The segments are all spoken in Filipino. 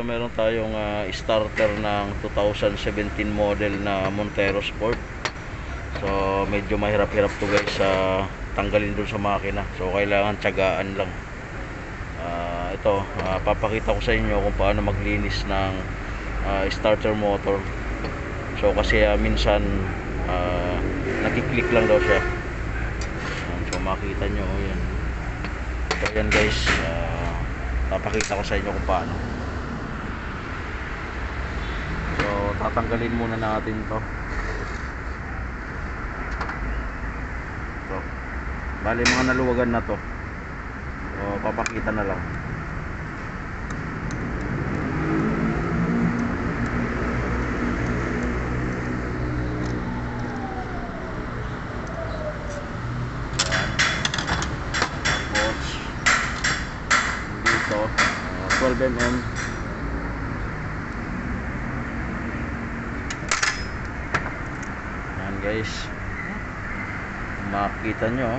meron tayong starter ng 2017 model na Montero Sport. So medyo mahirap-hirap to guys sa tanggalin dun sa makina. So kailangan tiyagaan lang. Ito papakita ko sa inyo kung paano maglinis ng starter motor. So kasi minsan nakiklik lang daw siya. So makita nyo yan. So yan guys, papakita ko sa inyo kung paano. So tatanggalin muna natin to. So bali mga naluwagan na to. So papakita na lang. Dito 12mm. Yan guys, makikita nyo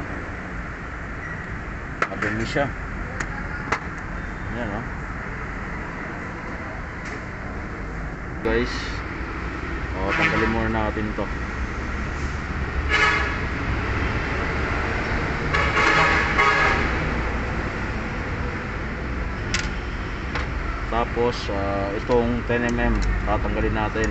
madumi siya. Yan guys. Tanggalin muna natin to. Tapos itong 10mm tatanggalin natin.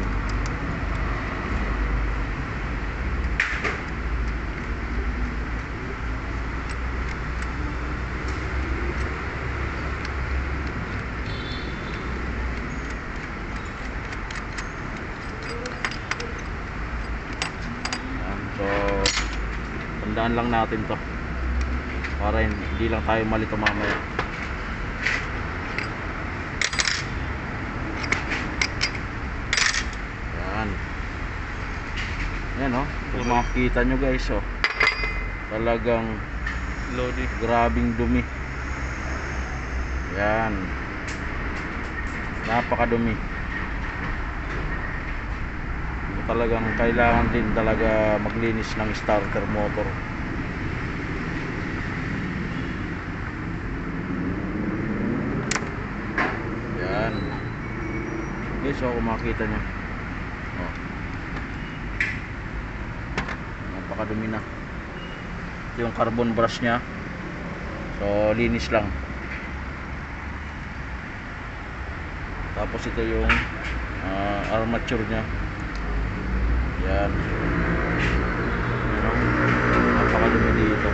So tandaan lang natin to para hindi lang tayo malito mamaya. Yan kung makikita nyo guys, talagang loading, grabing dumi. Yan, napakadumi. Talagang kailangan din talaga maglinis ng starter motor. Yan guys, kung makikita nyo, napakadumi na. Ito yung carbon brush nya. So linis lang. Tapos ito yung armature nya. Yan, napakadumi dito.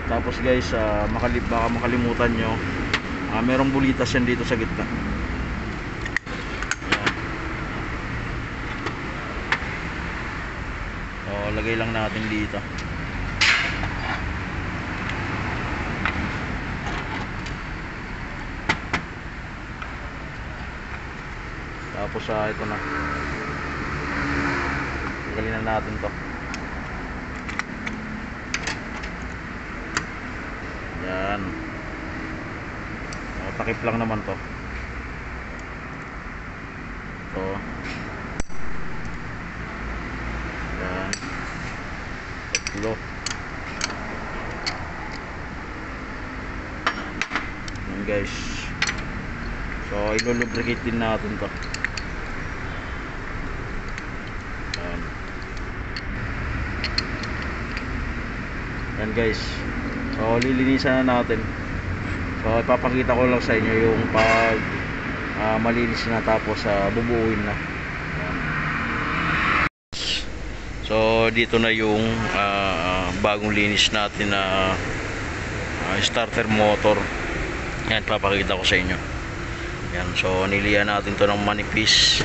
Tapos guys, baka makalimutan nyo, merong bulitas yan dito sa gitna. Lagay lang natin dito. Tapos ito na, tanggalin na natin to. Yan, takip lang naman to. Ito. Yan, tatlo. Yan guys. So ilulubricate din natin to. Yan guys, so lilinisan na natin. So ipapakita ko lang sa inyo yung pag malinis na, tapos bubuuin na. So dito na yung bagong linis natin na starter motor. Yan, papakita ko sa inyo. Yan, so niliyan natin to ng manipis,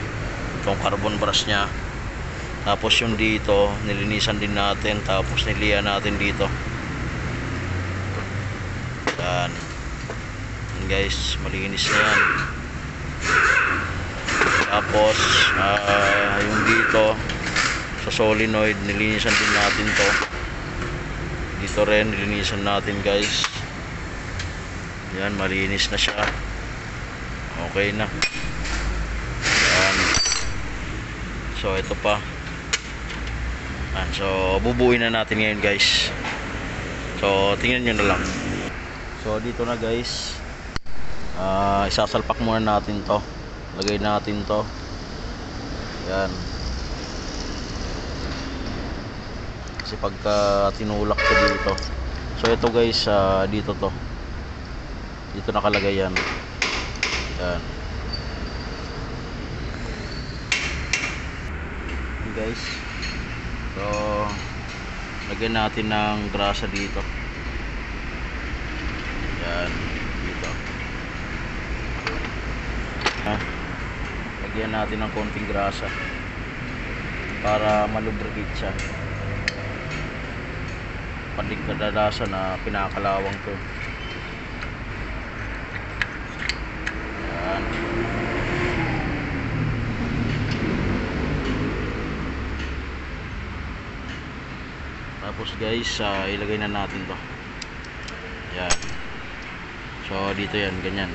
itong carbon brush nya. Tapos yung dito nilinisan din natin, tapos niliyan natin dito. Yan guys, malinis na yan. Tapos yung dito sa solenoid nilinisan din natin to. Dito rin nilinisan natin guys. Yan, malinis na siya. Okay na. Yan. So ito pa. So bubuuin na natin ngayon guys. So tingnan nyo na lang. So dito na guys, isasalpak muna natin to, lagay natin to, yan, kasi pagka tinulak ko dito, so ito guys, dito to, dito nakalagay yan, yan, guys. So lagyan natin ng grasa dito, yan, dito, lagyan natin ng konting grasa para malubricate siya. Paling kadalasan na pinakalawang to, yan. Tapos guys, ilagay na natin to, yan. So dito yan, ganyan.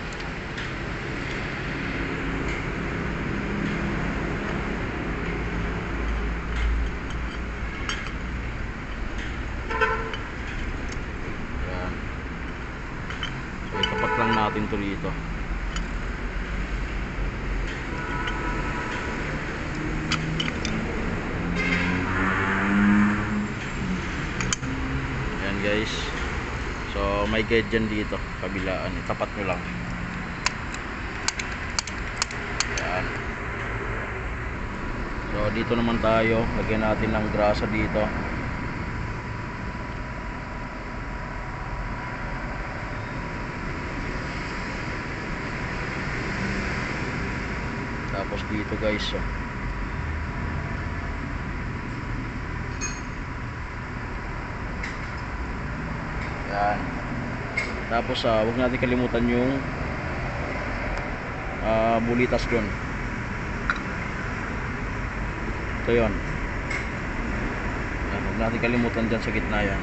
Yan. So itapat lang natin to dito. Yan guys. So may guide dyan dito, kabilaan, itapat nyo lang. Yan. So dito naman tayo, lagyan natin ng grasa dito. Tapos dito guys, yan. Tapos huwag natin kalimutan yung bulitas doon. Ito yun. Yan, huwag natin kalimutan dyan sa gitna yan.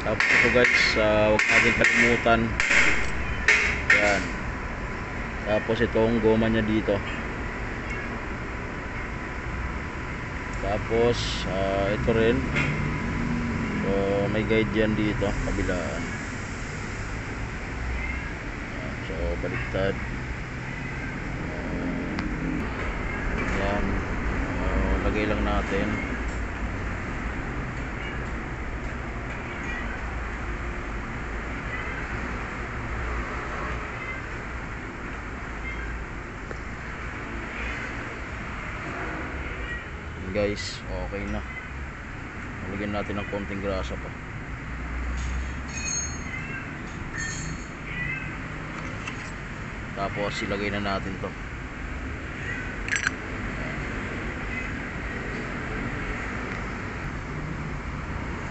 Tapos ito guys, huwag natin kalimutan. Yan. Tapos itong goma nya dito. Tapos ito rin. So may guide yan dito, kabilaan. So baliktad. Yan. Lagay lang natin. Guys, okay na. Lagyan natin ng konting grasa pa. Tapos ilagay na natin to.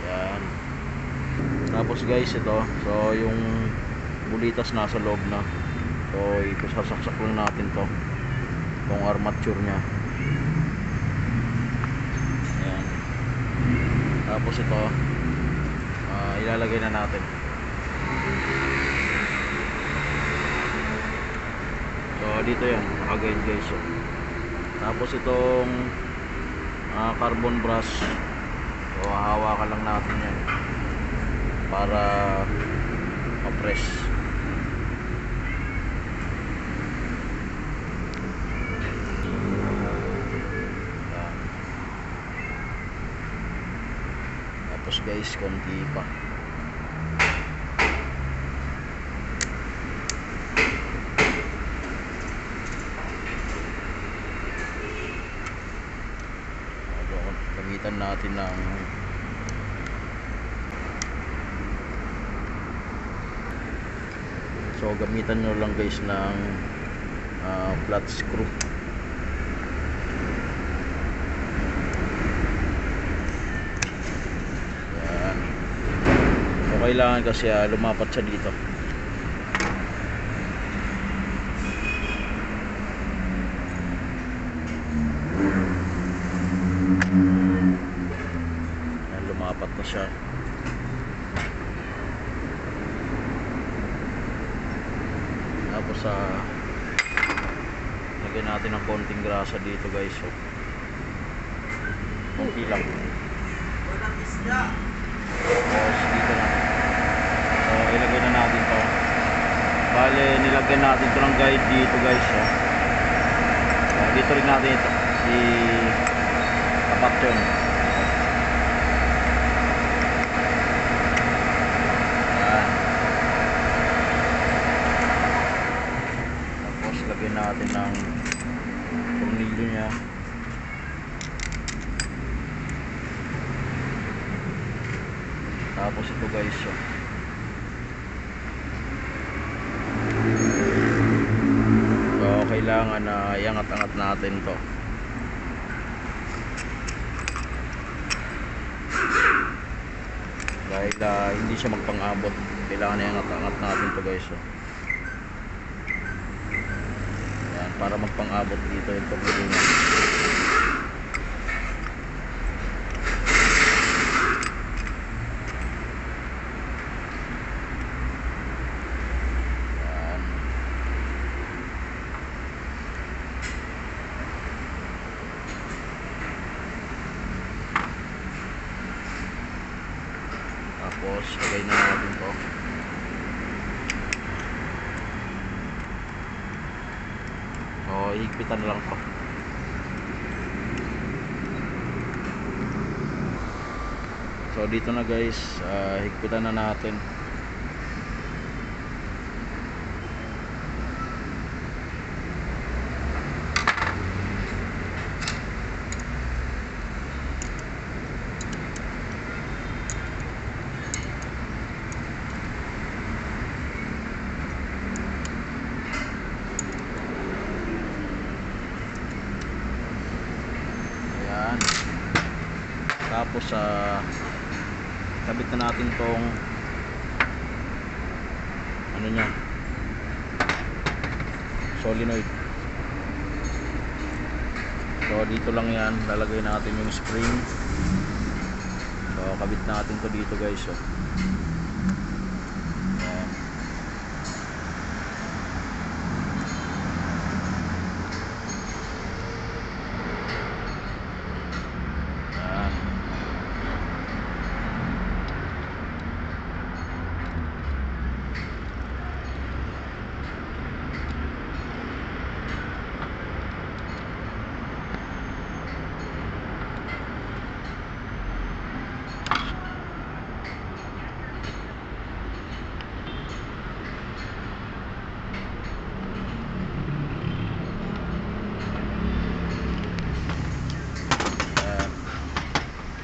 Yan. Tapos guys, ito, so yung bulitas nasa loob na. So isasaksak lang natin to, itong armature nya. Tapos ito, ilalagay na natin. So dito yan, nakagain guys. Tapos itong carbon brush, so hahawakan lang natin yan para ma-press. Tapos guys, konti pa. Gamitan natin ng gamitan nyo lang guys ng flat screw. Kailangan kasi lumapat siya dito. Yan, lumapat na siya. Tapos lagyan natin ng konting grasa dito guys. So, konti lang. Tapos dito na. So ilagay na natin to. Bale, nilagyan natin to ng guide dito guys. Dito rin natin ito tapat yun. Yan. Tapos lagyan natin ng tornilyo nya. Tapos ito guys, so kailangan na iangat-angat natin to. Dahil hindi siya magpang-abot, kailangan na iangat-angat natin to guys. Yan, para magpang-abot dito yung tornilyo. Tapos lagay na natin to. So higpitan lang to. So dito na guys, higpitan na natin. Tapos kabit na natin tong ano nya, solenoid. So dito lang yan, lalagay natin yung spring. So kabit natin to dito guys.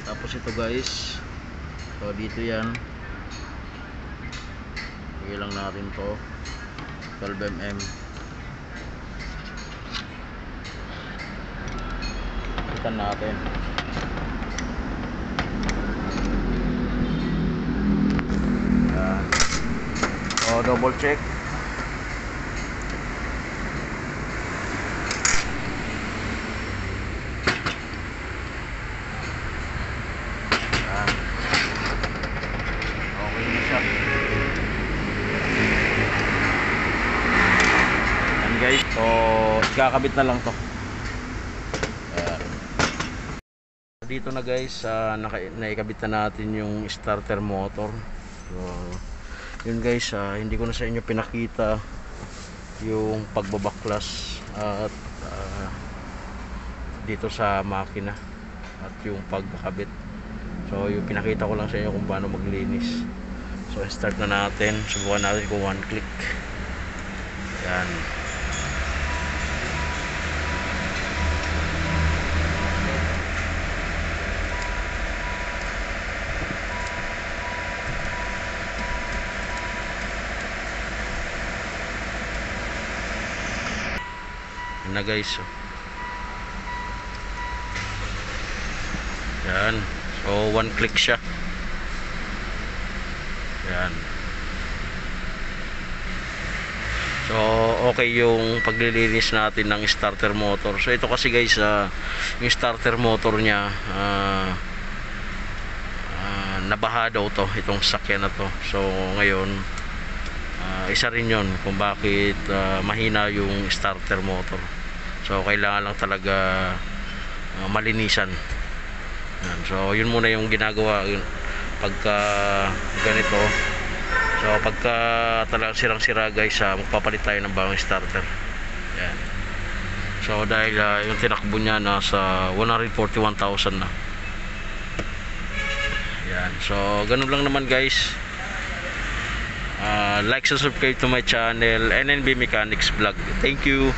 Tapos ito guys, so dito yan, lagay lang natin to 12mm. Ikan natin. Yan. So double check. Guys, so ikakabit na lang to. Dito na guys, naikabit na natin yung starter motor. So yun guys, hindi ko na sa inyo pinakita yung pagbabaklas at dito sa makina at yung pagkakabit. So yung pinakita ko lang sa inyo kung paano maglinis. So start na natin, subukan natin kung one click. Yan. Na guys, yan, so one click siya. Yan, so okay yung paglilinis natin ng starter motor. So ito kasi guys, yung starter motor nya nabaha daw to, itong sakyan na to. So ngayon isa rin yun kung bakit mahina yung starter motor. So kailangan lang talaga malinisan. Yan. So yun muna yung ginagawa pagka ganito. So pagka talagang sirang-sira guys, magpapalit tayo ng bagong starter. Yan. So dahil yung tinakbo niya nasa 141,000 na. Yan. So ganun lang naman guys. Like and subscribe to my channel, NNB Mechanics Vlog. Thank you.